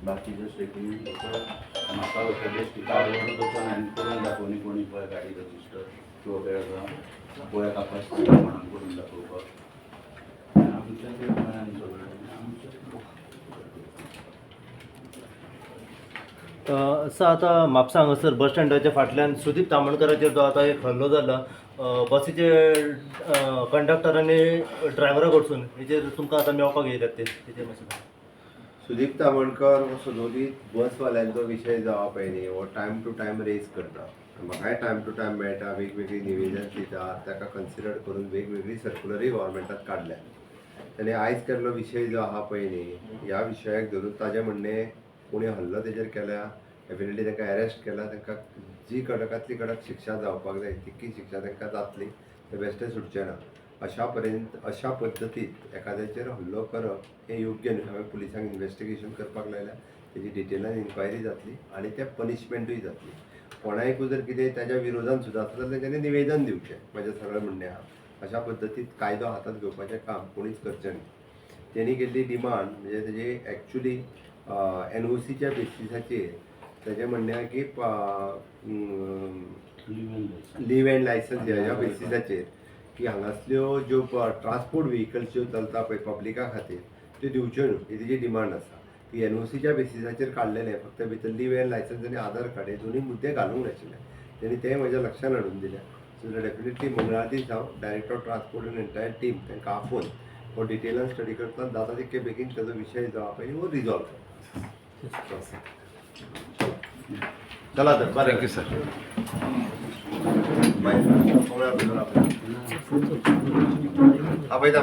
बाकीचं स्टेटमेंट म्हाका बेश्टी कार्डवर वचून हांवें करून दाखोवनी कोणी पळय गाडी रजिस्टर किंवा बेळगांव गोंया कापास म्हणून करून दाखोवपाक आमच्या ते गोंयान सगळें असं आता म्हापसा हांगासर बस स्टँडाच्या फाटल्यान सुदीप तामणकराचेर जो आता एक हल्लो जाला बसीचे कंडक्टर आनी ड्रायव्हरा कडसून हेचेर तुमकां आतां मेळपाक येयल्यात ते हेचेर मातशें सांग. सुदीप तामणकर हो सदोदीत बसवाल्यांचो विशय जावप पयलीं हो टायम टू टायम रेज करता. म्हाकाय टायम टू टायम मेळटा, वेगवेगळी निवेदन दिता, ताका कन्सिडर करून वेगवेगळी सर्क्युलरी गोवोरमेंटात काडल्या. ताणें आयज केल्लो विशय जो आहा पळय न्ही, ह्या विशयाक धरून ताजें म्हणणें कोणी हल्लो तेजेर केल्या, डेफिनेटली तांकां अरेस्ट केला, तांकां जी कडकांतली कडक शिक्षा जावपाक जाय तितकी शिक्षा तांकां जातली, ते बेश्टे सुटचे ना. अशा पद्दतीत एखाद्याचेर हल्लो करप हें योग्य न्हय. हांवें पुलिसांक इन्वेस्टिगेशन करपाक लायल्या, तेजी डिटेलान इन्क्वायरी जातली आनी ते पनिशमेंटूय जातली. कोणायकूय जर कितें ताच्या विरोधान सुद्दां आसता जाल्यार ताणें निवेदन दिवचें, म्हजें सगळें म्हणणें आहा. अशा पद्दतीत कायदो हातांत घेवपाचें काम कोणीच करचें न्हय. तेणी केल्ली डिमांड म्हणजे तेजी एक्चुली NOCच्या बेसिसाचेर तेजें म्हणणें आहा की लीव एंड लायसन्स ह्या बेसिसाचेर की हांगासल्यो ज्यो ट्रान्सपोर्ट व्हेहिकल्स ज्यो चलता पळय पब्लिका खातीर त्यो दिवच्यो न्हू, ही तेजी डिमांड आसा. ती NOCच्या बेसिसाचेर काडलेलें, फक्त भितर लीव एंड लायसन्स आनी आधार कार्ड हे दोनूय मुद्दे घालूंक नाशिल्ले. तेणी तें म्हज्या लक्षान हाडून दिलें. सो डेफिनेटली मंगळार दीस हांव डायरेक्टर ऑफ ट्रान्सपोर्ट आनी एंटायर टीम तांकां आफोवन हो डिटेलान स्टडी करता, जाता तितके बेगीन तेजो विशय जो आहा पळय हो रिजॉल्व करता. चला तर बरें. Thank you sir. आपयता